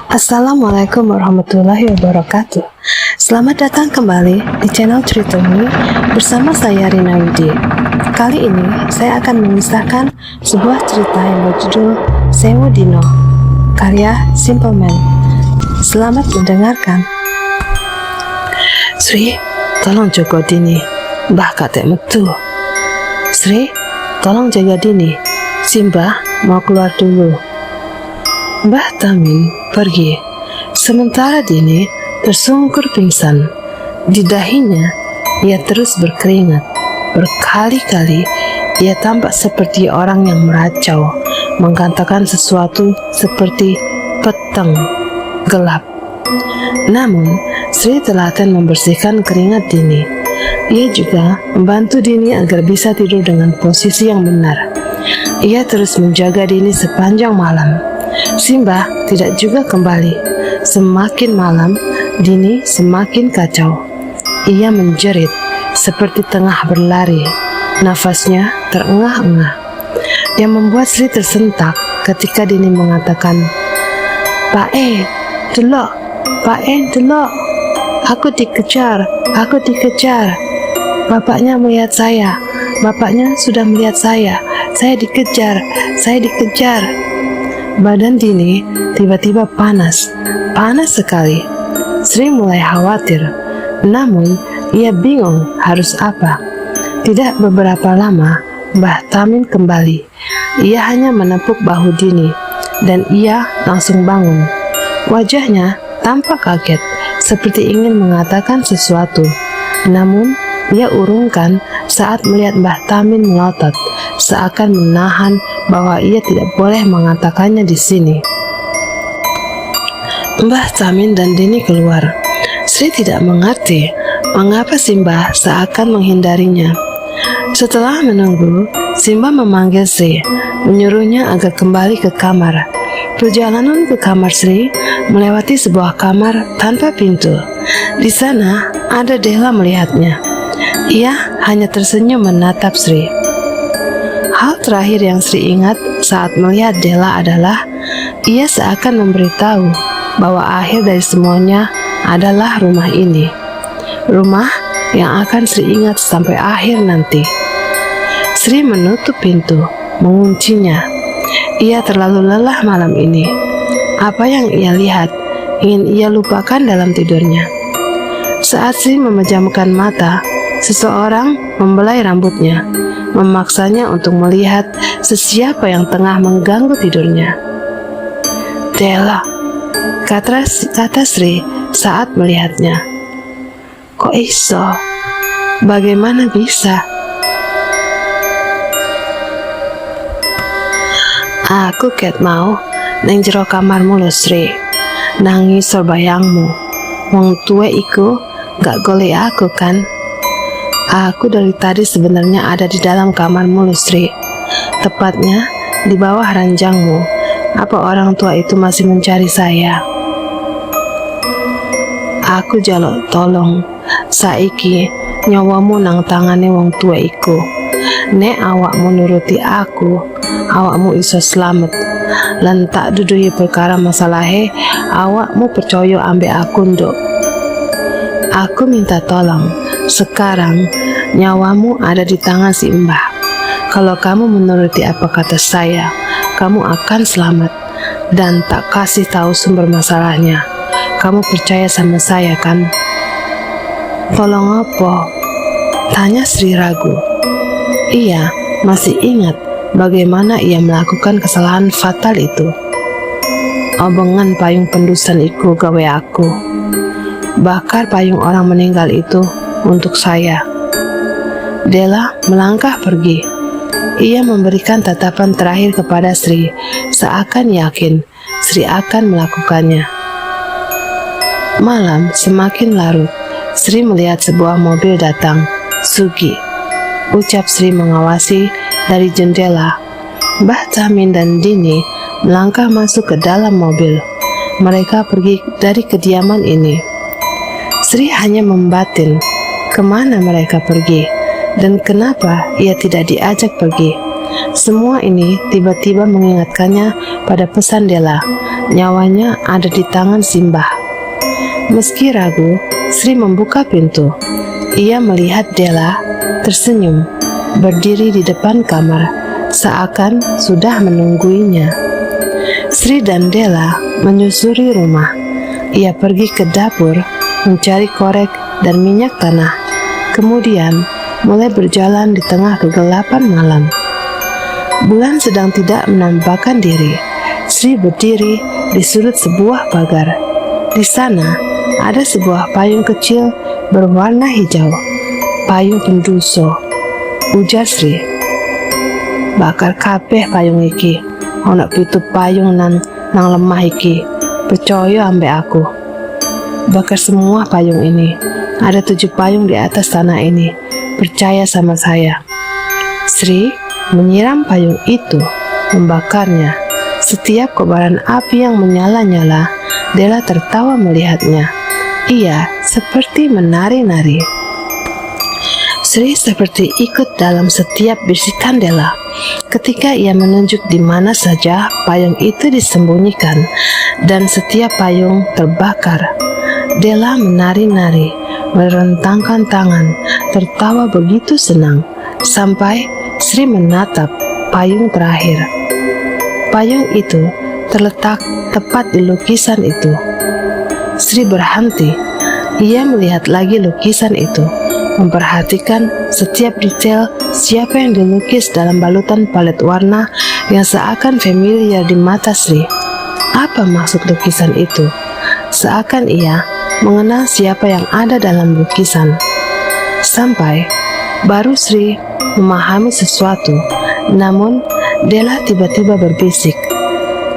Assalamualaikum warahmatullahi wabarakatuh. Selamat datang kembali di channel Cerita Mui bersama saya Rina Widi. Kali ini saya akan mengisahkan sebuah cerita yang berjudul Sewu Dino, karya Simple Man. Selamat mendengarkan. Sri, tolong jaga Dini, Mbah katek metu. Sri, tolong jaga Dini, Simbah mau keluar dulu. Mbah Tamin pergi, sementara Dini tersungkur pingsan. Di dahinya, ia terus berkeringat. Berkali-kali, ia tampak seperti orang yang meracau, menggantakan sesuatu seperti peteng gelap. Namun, Sri telaten membersihkan keringat Dini. Ia juga membantu Dini agar bisa tidur dengan posisi yang benar. Ia terus menjaga Dini sepanjang malam. Simbah tidak juga kembali. Semakin malam, Dini semakin kacau. Ia menjerit seperti tengah berlari. Nafasnya terengah-engah, yang membuat Sri tersentak ketika Dini mengatakan, "Pak delok, Pak delok, aku dikejar. Bapaknya melihat saya, bapaknya sudah melihat saya dikejar. Badan Dini tiba-tiba panas sekali. Sri mulai khawatir, namun ia bingung harus apa. Tidak beberapa lama, Mbah Tamin kembali. Ia hanya menepuk bahu Dini, dan ia langsung bangun. Wajahnya tampak kaget, seperti ingin mengatakan sesuatu. Namun, ia urungkan saat melihat Mbah Tamin melotot, seakan menahan bahwa ia tidak boleh mengatakannya di sini. Mbah Tamin dan Dini keluar. Sri tidak mengerti mengapa Simbah seakan menghindarinya. Setelah menunggu, Simbah memanggil Sri, menyuruhnya agar kembali ke kamar. Perjalanan ke kamar Sri melewati sebuah kamar tanpa pintu. Di sana ada Dela melihatnya. Ia hanya tersenyum menatap Sri. Hal terakhir yang Sri ingat saat melihat Dela adalah ia seakan memberitahu bahwa akhir dari semuanya adalah rumah ini. Rumah yang akan Sri ingat sampai akhir nanti. Sri menutup pintu, menguncinya. Ia terlalu lelah malam ini. Apa yang ia lihat ingin ia lupakan dalam tidurnya. Saat Sri memejamkan mata, seseorang membelai rambutnya, memaksanya untuk melihat sesiapa yang tengah mengganggu tidurnya. "Dela," kata Sri saat melihatnya. "Kok iso? Bagaimana bisa?" "Aku ket mau neng jero kamarmu lho Sri, nangis bayangmu. Wong tuwe iku gak golek aku kan? Aku dari tadi sebenarnya ada di dalam kamarmu lho Sri, tepatnya di bawah ranjangmu. Apa orang tua itu masih mencari saya? Aku jaluk tolong, saiki nyawamu nang tangane wong tua iku. Nek awakmu nuruti aku, awakmu iso slamet. Lan tak duduhi perkara masalahe, awakmu percaya ambek aku nduk. Aku minta tolong, sekarang nyawamu ada di tangan si Mbah. Kalau kamu menuruti apa kata saya, kamu akan selamat. Dan tak kasih tahu sumber masalahnya. Kamu percaya sama saya kan?" "Tolong apa?" tanya Sri ragu. Ia masih ingat bagaimana ia melakukan kesalahan fatal itu. "Obengan payung pendusan iku gawe aku. Bakar payung orang meninggal itu untuk saya." Dela melangkah pergi. Ia memberikan tatapan terakhir kepada Sri, seakan yakin Sri akan melakukannya. Malam semakin larut. Sri melihat sebuah mobil datang. "Sugi," ucap Sri mengawasi dari jendela. Mbah Tamin dan Dini melangkah masuk ke dalam mobil. Mereka pergi dari kediaman ini. Sri hanya membatin kemana mereka pergi dan kenapa ia tidak diajak pergi. Semua ini tiba-tiba mengingatkannya pada pesan Della, nyawanya ada di tangan Simbah. Meski ragu, Sri membuka pintu. Ia melihat Della tersenyum, berdiri di depan kamar, seakan sudah menungguinya. Sri dan Della menyusuri rumah. Ia pergi ke dapur, mencari korek dan minyak tanah. Kemudian mulai berjalan di tengah kegelapan malam. Bulan sedang tidak menampakkan diri. Sri berdiri di sudut sebuah pagar. Di sana ada sebuah payung kecil berwarna hijau. Payung penduso, ujar Sri. Bakar kabeh payung iki. Ana pitu payung nang lemah iki. Percaya ambek aku. Bakar semua payung ini. Ada 7 payung di atas tanah ini. Percaya sama saya. Sri menyiram payung itu, membakarnya. Setiap kobaran api yang menyala-nyala, Della tertawa melihatnya. Ia seperti menari-nari. Sri seperti ikut dalam setiap bisikan Della. Ketika ia menunjuk di mana saja payung itu disembunyikan dan setiap payung terbakar, Della menari-nari, merentangkan tangan, tertawa begitu senang, sampai Sri menatap payung terakhir. Payung itu terletak tepat di lukisan itu. Sri berhenti. Ia melihat lagi lukisan itu, memperhatikan setiap detail siapa yang dilukis dalam balutan palet warna yang seakan familiar di mata Sri. Apa maksud lukisan itu? Seakan ia mengenal siapa yang ada dalam lukisan. Sampai baru Sri memahami sesuatu. Namun Della tiba-tiba berbisik,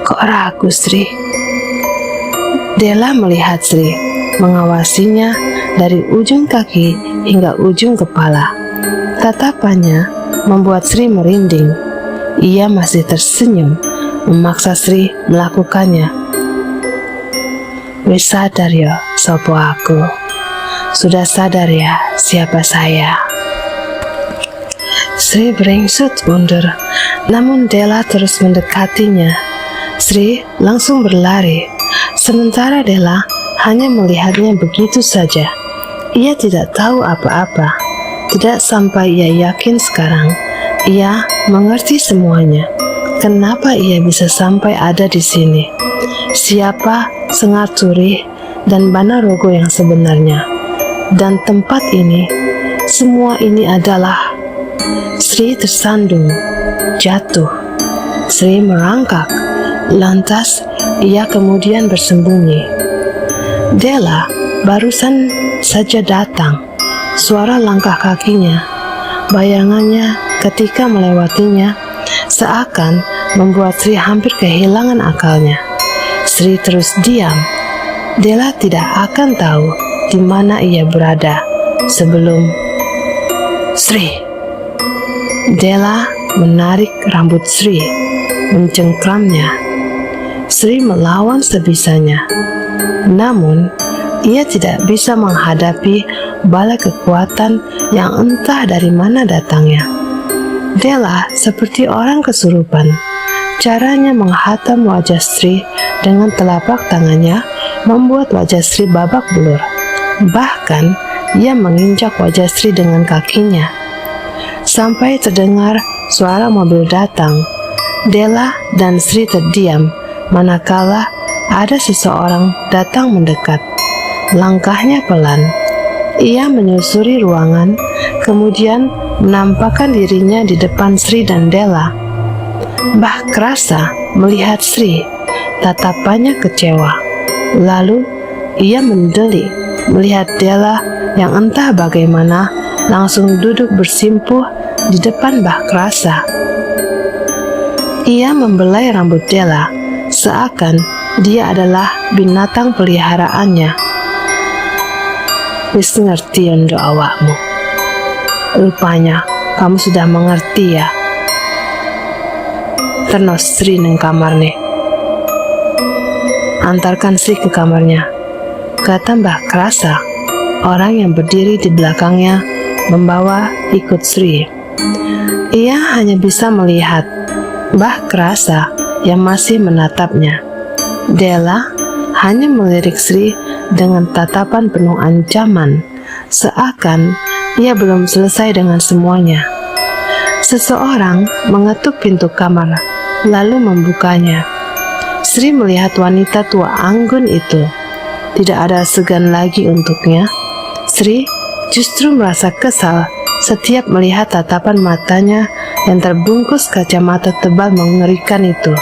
"Kok ragu, Sri?" Della melihat Sri, mengawasinya dari ujung kaki hingga ujung kepala. Tatapannya membuat Sri merinding. Ia masih tersenyum, memaksa Sri melakukannya. "Wis sadar ya, sopo aku? Sudah sadar ya siapa saya?" Sri beringsut mundur, namun Della terus mendekatinya. Sri langsung berlari, sementara Della hanya melihatnya begitu saja. Ia tidak tahu apa-apa. Tidak sampai ia yakin sekarang. Ia mengerti semuanya. Kenapa ia bisa sampai ada di sini? Siapa Sengaturi dan Banarogo yang sebenarnya? Dan tempat ini, semua ini adalah... Sri tersandung, jatuh. Sri merangkak. Lantas ia kemudian bersembunyi. Della barusan saja datang. Suara langkah kakinya, bayangannya ketika melewatinya, seakan membuat Sri hampir kehilangan akalnya. Sri terus diam. Della tidak akan tahu di mana ia berada sebelum Sri. Della menarik rambut Sri, mencengkramnya. Sri melawan sebisanya. Namun, ia tidak bisa menghadapi bala kekuatan yang entah dari mana datangnya. Della seperti orang kesurupan. Caranya menghatam wajah Sri dengan telapak tangannya membuat wajah Sri babak belur. Bahkan, ia menginjak wajah Sri dengan kakinya. Sampai terdengar suara mobil datang. Della dan Sri terdiam, manakala ada seseorang datang mendekat. Langkahnya pelan. Ia menyusuri ruangan, kemudian menampakkan dirinya di depan Sri dan Della. Mbah Krasa melihat Sri, tatapannya kecewa. Lalu ia mendelik melihat Della yang entah bagaimana langsung duduk bersimpuh di depan Mbah Krasa. Ia membelai rambut Della, seakan dia adalah binatang peliharaannya. "Wis ngerti yondo awakmu. Rupanya kamu sudah mengerti ya. Ternos Sri neng kamar nih. Antarkan Sri ke kamarnya," kata Mbah Krasa. Orang yang berdiri di belakangnya membawa ikut Sri. Ia hanya bisa melihat Mbah Krasa yang masih menatapnya. Della hanya melirik Sri dengan tatapan penuh ancaman, seakan ia belum selesai dengan semuanya. Seseorang mengetuk pintu kamar, lalu membukanya. Sri melihat wanita tua anggun itu. Tidak ada segan lagi untuknya. Sri justru merasa kesal setiap melihat tatapan matanya yang terbungkus kacamata tebal mengerikan itu.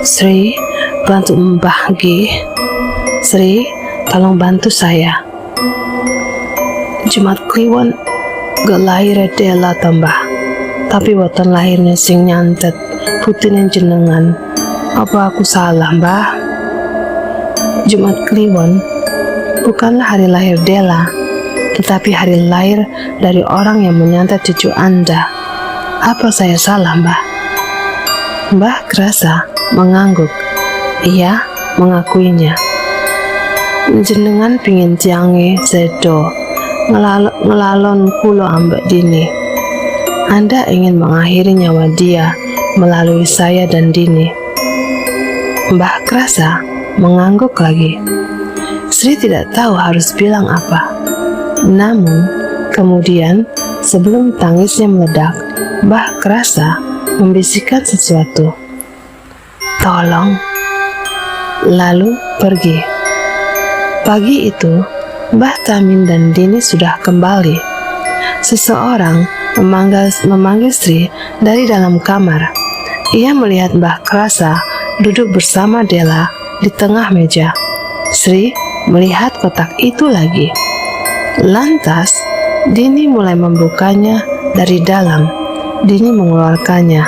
Sri, bantu Mbah G. Sri, tolong bantu saya. Jumat Kliwon gak lahir Della tambah, tapi watan lahirnya sing nyantet putihnya jenengan. Apa aku salah, Mbah? Jumat Kliwon bukanlah hari lahir Della, tetapi hari lahir dari orang yang menyantet cucu Anda. Apa saya salah, Mbah? Mbah Krasa mengangguk. Ia mengakuinya. Jenengan pingin tiange sedo ngelalon kulo ambek Dini. Anda ingin mengakhiri nyawa dia melalui saya dan Dini. Mbah Krasa mengangguk lagi. Sri tidak tahu harus bilang apa. Namun, kemudian sebelum tangisnya meledak, Mbah Krasa membisikkan sesuatu. Tolong. Lalu pergi. Pagi itu, Mbah Tamin dan Dini sudah kembali. Seseorang memanggil Sri dari dalam kamar. Ia melihat Mbah Krasa duduk bersama Della di tengah meja. Sri melihat kotak itu lagi. Lantas, Dini mulai membukanya dari dalam. Dini mengeluarkannya.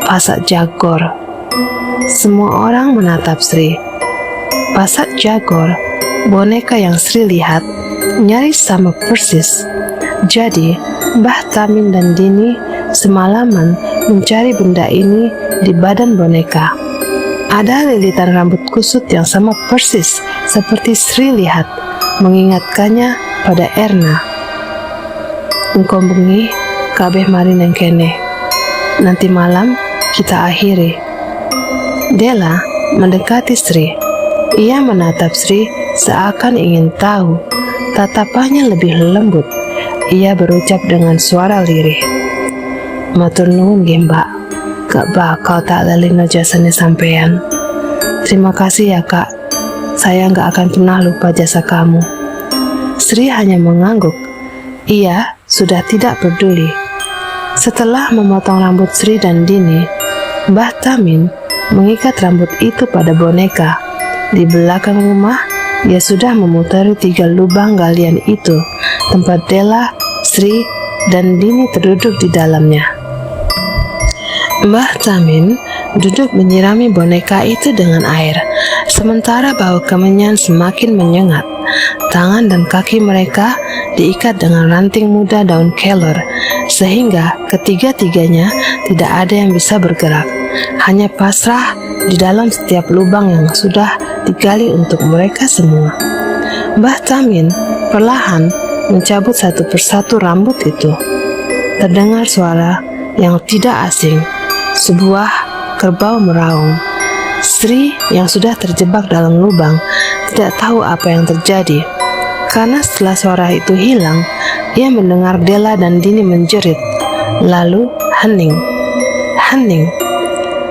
Pasak Jagor. Semua orang menatap Sri. Pasak Jagor, boneka yang Sri lihat, nyaris sama persis. Jadi, Mbah Tamin dan Dini semalaman mencari benda ini di badan boneka. Ada lilitan rambut kusut yang sama persis seperti Sri lihat, mengingatkannya pada Erna. Engkau bengi, kabeh mari neng kene. Nanti malam kita akhiri. Della mendekati Sri. Ia menatap Sri seakan ingin tahu. Tatapannya lebih lembut. Ia berucap dengan suara lirih. Matur nuwun nggih, Mbak. Gak bakal tak lelino jasanya sampean. Terima kasih ya, Kak. Saya gak akan pernah lupa jasa kamu. Sri hanya mengangguk. Ia sudah tidak peduli. Setelah memotong rambut Sri dan Dini, Mbah Tamin mengikat rambut itu pada boneka. Di belakang rumah, ia sudah memutari 3 lubang galian itu, tempat Della, Sri, dan Dini terduduk di dalamnya. Mbah Tamin duduk menyirami boneka itu dengan air, sementara bau kemenyan semakin menyengat. Tangan dan kaki mereka diikat dengan ranting muda daun kelor, sehingga ketiga-tiganya tidak ada yang bisa bergerak, hanya pasrah di dalam setiap lubang yang sudah digali untuk mereka semua. Mbah Tamin perlahan mencabut satu persatu rambut itu. Terdengar suara yang tidak asing, sebuah kerbau meraung. Sri yang sudah terjebak dalam lubang tidak tahu apa yang terjadi, karena setelah suara itu hilang, ia mendengar Della dan Dini menjerit, lalu hening.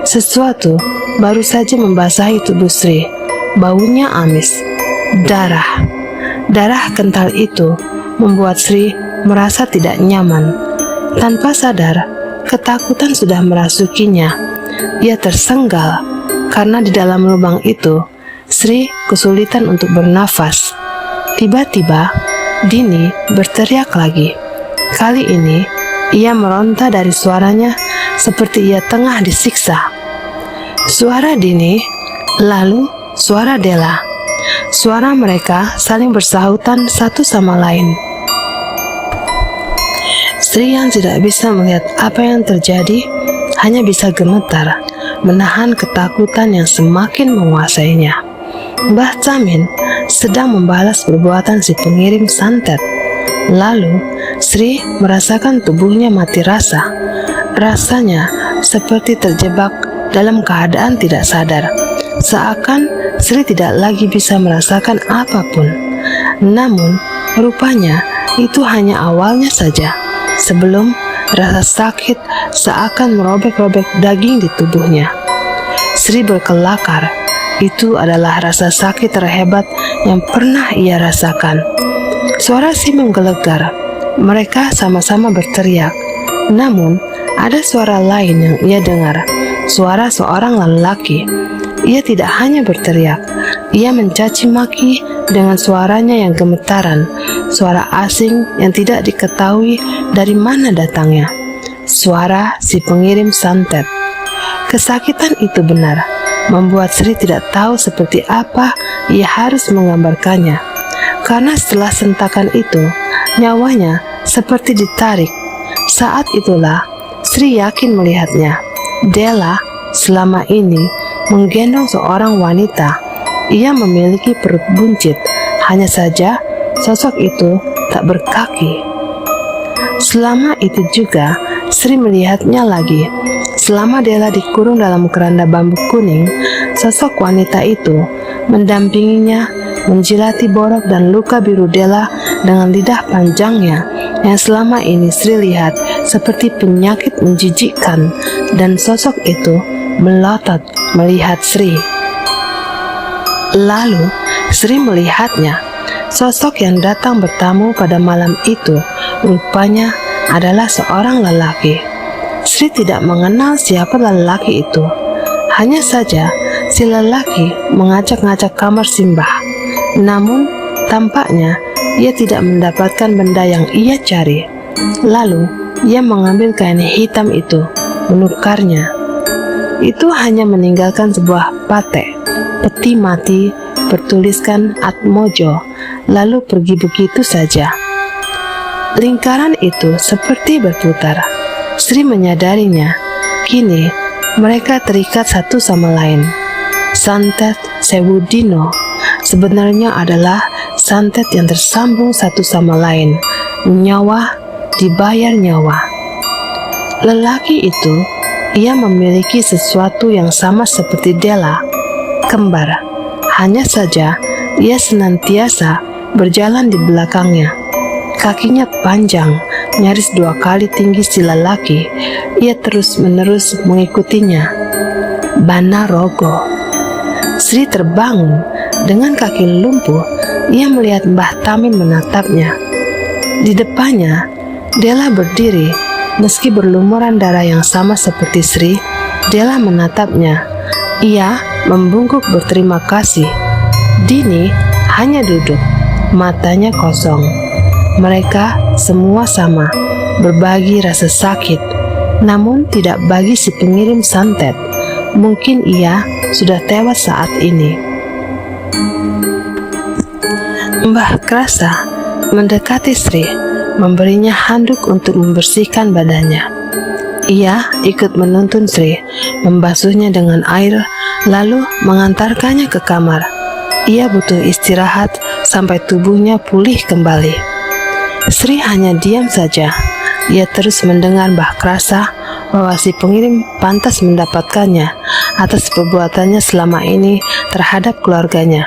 Sesuatu baru saja membasahi tubuh Sri. Baunya amis, darah kental itu membuat Sri merasa tidak nyaman. Tanpa sadar, ketakutan sudah merasukinya. Ia tersenggal karena di dalam lubang itu Sri kesulitan untuk bernafas. Tiba-tiba Dini berteriak lagi. Kali ini ia meronta dari suaranya seperti ia tengah disiksa. Suara Dini, lalu suara Della. Suara mereka saling bersahutan satu sama lain. Sri yang tidak bisa melihat apa yang terjadi hanya bisa gemetar, menahan ketakutan yang semakin menguasainya. Mbah Tamin sedang membalas perbuatan si pengirim santet. Lalu Sri merasakan tubuhnya mati rasa. Rasanya seperti terjebak dalam keadaan tidak sadar, seakan Sri tidak lagi bisa merasakan apapun. Namun, rupanya itu hanya awalnya saja, sebelum rasa sakit seakan merobek-robek daging di tubuhnya. Sri berkelakar. Itu adalah rasa sakit terhebat yang pernah ia rasakan. Suara Sri menggelegar. Mereka sama-sama berteriak. Namun, ada suara lain yang ia dengar. Suara seorang lelaki. Ia tidak hanya berteriak. Ia mencaci maki dengan suaranya yang gemetaran. Suara asing yang tidak diketahui dari mana datangnya. Suara si pengirim santet. Kesakitan itu benar, membuat Sri tidak tahu seperti apa ia harus menggambarkannya. Karena setelah sentakan itu, nyawanya seperti ditarik. Saat itulah Sri yakin melihatnya. Della selama ini menggendong seorang wanita. Ia memiliki perut buncit, hanya saja sosok itu tak berkaki. Selama itu juga Sri melihatnya lagi. Selama Della dikurung dalam keranda bambu kuning, sosok wanita itu mendampinginya, menjilati borok dan luka biru Della dengan lidah panjangnya yang selama ini Sri lihat seperti penyakit menjijikkan, dan sosok itu melotot melihat Sri. Lalu Sri melihatnya. Sosok yang datang bertamu pada malam itu rupanya adalah seorang lelaki. Sri tidak mengenal siapa lelaki itu. Hanya saja si lelaki mengacak-ngacak kamar Simbah. Namun tampaknya ia tidak mendapatkan benda yang ia cari. Lalu ia mengambil kain hitam itu, menukarnya. Itu hanya meninggalkan sebuah peti mati bertuliskan Atmojo, lalu pergi begitu saja. Lingkaran itu seperti berputar. Sri menyadarinya. Kini mereka terikat satu sama lain. Santet Sewudino sebenarnya adalah santet yang tersambung satu sama lain. Nyawa dibayar nyawa. Lelaki itu, ia memiliki sesuatu yang sama seperti Della, kembar. Hanya saja ia senantiasa berjalan di belakangnya. Kakinya panjang, nyaris 2 kali tinggi si lelaki. Ia terus-menerus mengikutinya. Bana Rogo. Sri terbangun. Dengan kaki lumpuh, ia melihat Mbah Tamin menatapnya. Di depannya, Della berdiri. Meski berlumuran darah yang sama seperti Sri, Della menatapnya. Ia membungkuk berterima kasih. Dini hanya duduk, matanya kosong. Mereka semua sama, berbagi rasa sakit, namun tidak bagi si pengirim santet. Mungkin ia sudah tewas saat ini. Mbah Krasa mendekati Sri, memberinya handuk untuk membersihkan badannya. Ia ikut menuntun Sri, membasuhnya dengan air, lalu mengantarkannya ke kamar. Ia butuh istirahat sampai tubuhnya pulih kembali. Sri hanya diam saja. Ia terus mendengar Mbah Krasa bahwa si pengirim pantas mendapatkannya atas perbuatannya selama ini terhadap keluarganya.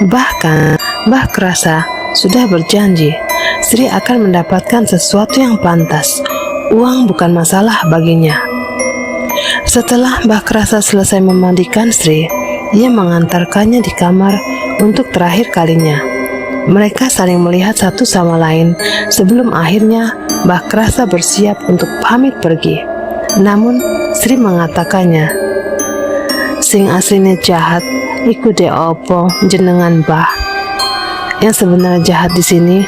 Bahkan Mbah Krasa sudah berjanji Sri akan mendapatkan sesuatu yang pantas. Uang bukan masalah baginya. Setelah Mbah Krasa selesai memandikan Sri, ia mengantarkannya di kamar untuk terakhir kalinya. Mereka saling melihat satu sama lain sebelum akhirnya Mbah Krasa bersiap untuk pamit pergi. Namun Sri mengatakannya, "Sing aslinya jahat, iku de opo jenengan Mbah. Yang sebenarnya jahat di sini,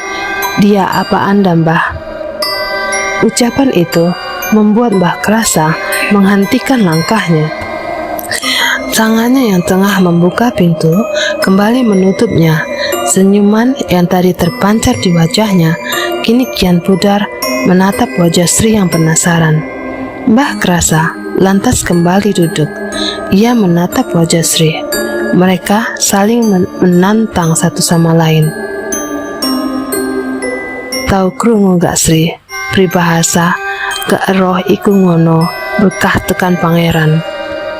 dia apa Anda Mbah?" Ucapan itu membuat Mbah Krasa menghentikan langkahnya. Tangannya yang tengah membuka pintu kembali menutupnya. Senyuman yang tadi terpancar di wajahnya kini kian pudar menatap wajah Sri yang penasaran. Mbah Krasa lantas kembali duduk. Ia menatap wajah Sri. Mereka saling menantang satu sama lain. Tahu krungu gak Sri? Pribahasa gak roh iku ngono berkah tekan pangeran.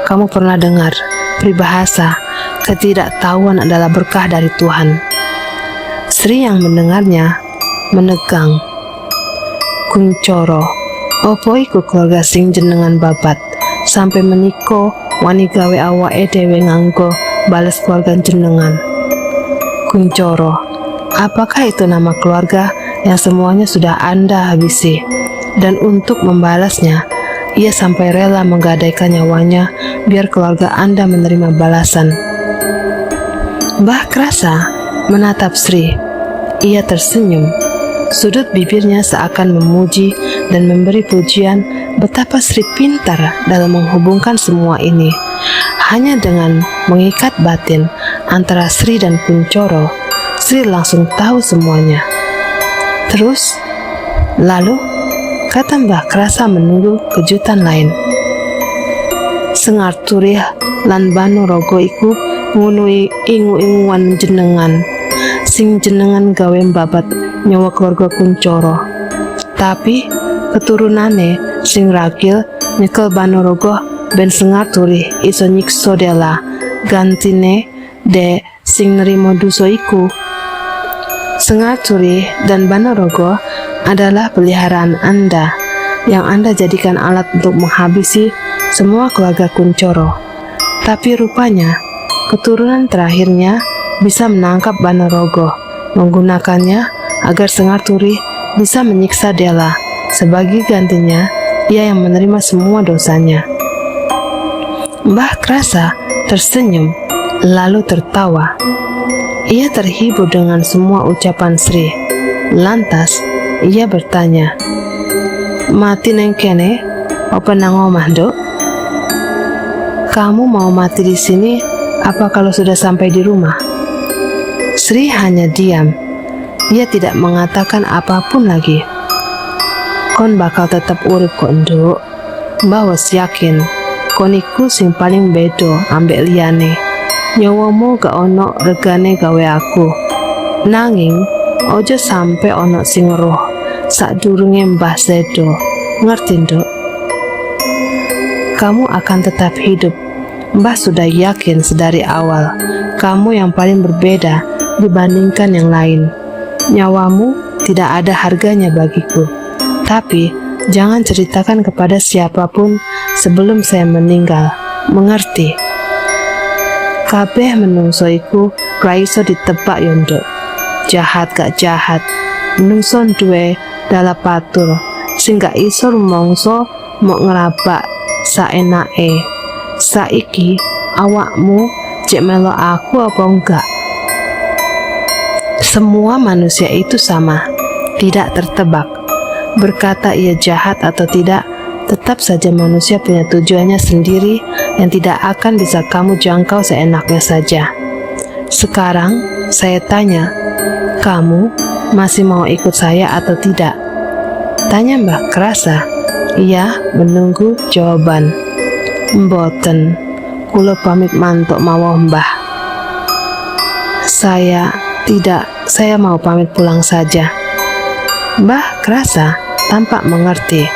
Kamu pernah dengar pribahasa ketidaktahuan adalah berkah dari Tuhan? Sri yang mendengarnya menegang. Kuncoro, opo iku keluarga sing jenengan babat sampai meniko wani gawe awake dhewe nganggo bales keluarga jenengan? Kuncoro, apakah itu nama keluarga yang semuanya sudah Anda habisi? Dan untuk membalasnya, ia sampai rela menggadaikan nyawanya biar keluarga Anda menerima balasan. Mbah Krasa menatap Sri. Ia tersenyum. Sudut bibirnya seakan memuji dan memberi pujian betapa Sri pintar dalam menghubungkan semua ini. Hanya dengan mengikat batin antara Sri dan Kuncoro, Sri langsung tahu semuanya. Terus, lalu, kata Mbah Krasa menunggu kejutan lain. Sengar turih lan Banorogo iku ngunui ingu-inguan jenengan, sing jenengan gawe babat nyawa keluarga Kuncoro. Tapi keturunane sing ragil nyekel Banorogo ben Sengar turih iso nyikso dela gantine de sing nerimo duso iku. Sengar turih dan Banorogo adalah peliharaan Anda yang Anda jadikan alat untuk menghabisi semua keluarga Kuncoro. Tapi rupanya keturunan terakhirnya bisa menangkap Banorogo, menggunakannya agar Sengar Turih bisa menyiksa Dela. Sebagai gantinya, ia yang menerima semua dosanya. Mbah Krasa tersenyum, lalu tertawa. Ia terhibur dengan semua ucapan Sri. Lantas, ia bertanya, "Mati neng kene, apa nang omah, Dok? Kamu mau mati di sini, apa kalau sudah sampai di rumah?" Sri hanya diam. Ia tidak mengatakan apapun lagi. "Kon bakal tetap urip kok, Nduk. Mbah wes yakin, kon iku sing paling bedo ambek liyane. Nyawamu gak ono regane gawe aku. Nanging, ojo sampe ono sing roh sadurunge Mbah sedo. Ngerti, Nduk? Kamu akan tetap hidup. Mbah sudah yakin sedari awal. Kamu yang paling berbeda dibandingkan yang lain. Nyawamu tidak ada harganya bagiku. Tapi jangan ceritakan kepada siapapun sebelum saya meninggal. Mengerti? Kabeh menungso iku ra iso ditebak yo, Nduk. Jahat gak jahat, menungso duwe dala patur sing gak iso rumangsa mok ngerabak saenake. Saiki awakmu cek melo aku apa enggak? Semua manusia itu sama, tidak tertebak. Berkata ia jahat atau tidak, tetap saja manusia punya tujuannya sendiri yang tidak akan bisa kamu jangkau seenaknya saja. Sekarang saya tanya, kamu masih mau ikut saya atau tidak? Tanya Mbah Krasa. Ia menunggu jawaban. Mboten, kula pamit mantuk mawon Mbah. Saya mau pamit pulang saja. Mbah Krasa tampak mengerti.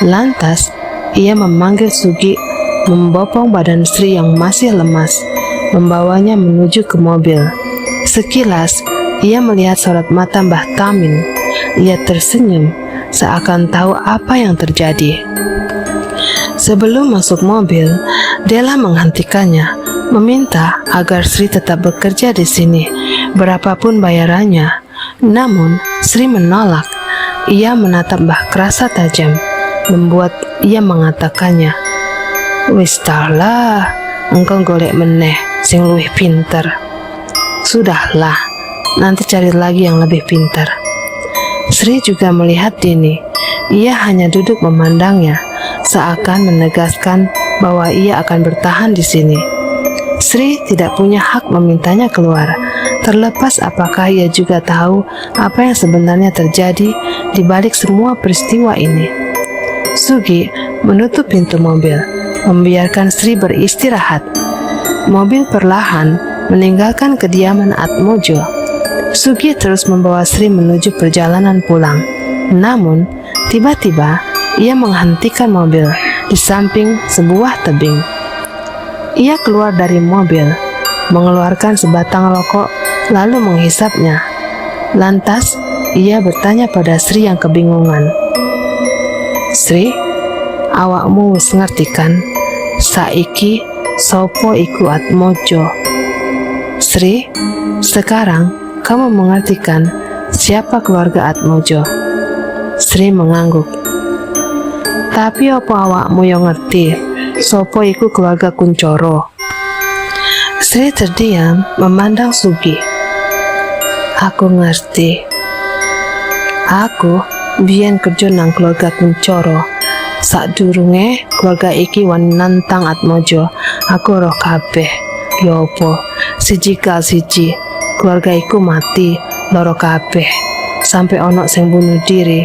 Lantas, ia memanggil Sugi, membopong badan Sri yang masih lemas, membawanya menuju ke mobil. Sekilas, ia melihat sorot mata Mbah Tamin. Ia tersenyum, seakan tahu apa yang terjadi. Sebelum masuk mobil, Dela menghentikannya, meminta agar Sri tetap bekerja di sini, berapapun bayarannya. Namun, Sri menolak. Ia menatap Mbah Krasa tajam, membuat ia mengatakannya, "Wis lah, engkau golek meneh sing luwih pinter. Sudahlah, nanti cari lagi yang lebih pintar." Sri juga melihat Dini. Ia hanya duduk memandangnya, seakan menegaskan bahwa ia akan bertahan di sini. Sri tidak punya hak memintanya keluar, terlepas apakah ia juga tahu apa yang sebenarnya terjadi di balik semua peristiwa ini. Sugi menutup pintu mobil, membiarkan Sri beristirahat. Mobil perlahan meninggalkan kediaman Atmojo. Sugi terus membawa Sri menuju perjalanan pulang. Namun, tiba-tiba ia menghentikan mobil di samping sebuah tebing. Ia keluar dari mobil, mengeluarkan sebatang rokok, lalu menghisapnya. Lantas, ia bertanya pada Sri yang kebingungan. "Sri, awakmu wis ngerti kan? Saiki sopo iku Atmojo?" "Sri, sekarang kamu mengerti kan siapa keluarga Atmojo?" Sri mengangguk. "Tapi apa awakmu yang ngerti sopo iku keluarga Kuncoro?" Sri terdiam memandang Sugi. "Aku ngerti. Aku biyen kerja nang keluarga Kuncoro. Sadurunge keluarga iki wani nantang Atmojo, aku roh kabeh. Ya apa, siji kal siji, keluarga iku mati loro kabeh. Sampai ono sing bunuh diri,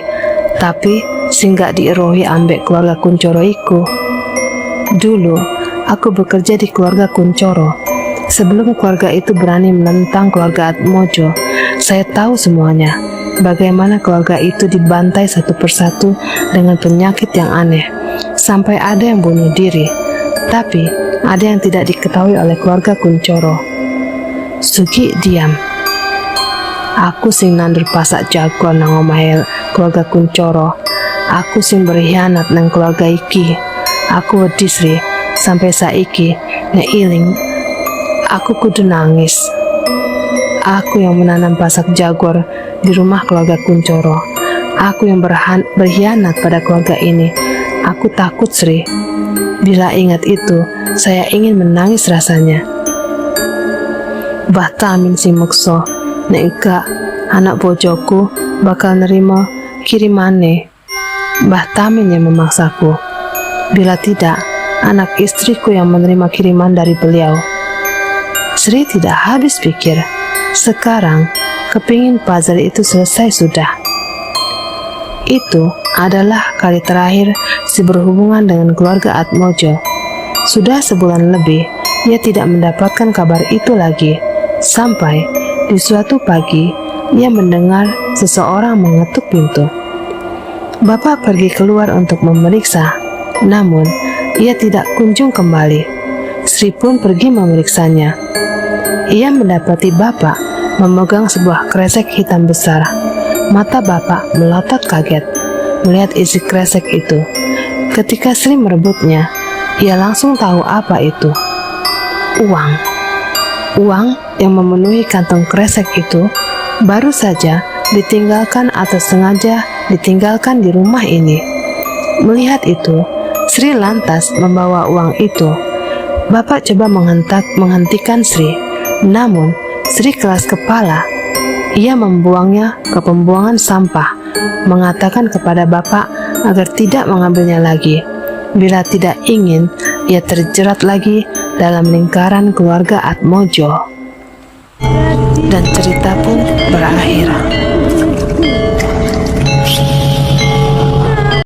tapi sing gak dierohi ambek keluarga Kuncoro iku. Dulu aku bekerja di keluarga Kuncoro. Sebelum keluarga itu berani menentang keluarga Atmojo, saya tahu semuanya. Bagaimana keluarga itu dibantai satu persatu dengan penyakit yang aneh, sampai ada yang bunuh diri. Tapi ada yang tidak diketahui oleh keluarga Kuncoro." Sugi diam. "Aku sing nandur pasak jago nang omahe keluarga Kuncoro. Aku sing berkhianat nang keluarga iki. Aku wedi Sri, sampai saiki nek iling aku kudu nangis. Aku yang menanam pasak jaguar di rumah keluarga Kuncoro. Aku yang berkhianat pada keluarga ini. Aku takut Sri. Bila ingat itu, saya ingin menangis rasanya. Bah Tamin si mekso, nek enggak anak bojoku bakal nerima kirimane. Bah Tamin yang memaksaku. Bila tidak, anak istriku yang menerima kiriman dari beliau." Sri tidak habis pikir. Sekarang, kepingin puzzle itu selesai sudah. Itu adalah kali terakhir si berhubungan dengan keluarga Atmojo. Sudah sebulan lebih, ia tidak mendapatkan kabar itu lagi. Sampai di suatu pagi, ia mendengar seseorang mengetuk pintu. Bapak pergi keluar untuk memeriksa, namun ia tidak kunjung kembali. Sri pun pergi memeriksanya. Ia mendapati bapak memegang sebuah kresek hitam besar. Mata bapak melotot kaget melihat isi kresek itu. Ketika Sri merebutnya, ia langsung tahu apa itu. Uang. Uang yang memenuhi kantong kresek itu baru saja ditinggalkan atau sengaja ditinggalkan di rumah ini. Melihat itu, Sri lantas membawa uang itu. Bapak coba menghentikan Sri, namun Sri keras kepala. Ia membuangnya ke pembuangan sampah, mengatakan kepada bapak agar tidak mengambilnya lagi. Bila tidak ingin, ia terjerat lagi dalam lingkaran keluarga Atmojo. Dan cerita pun berakhir.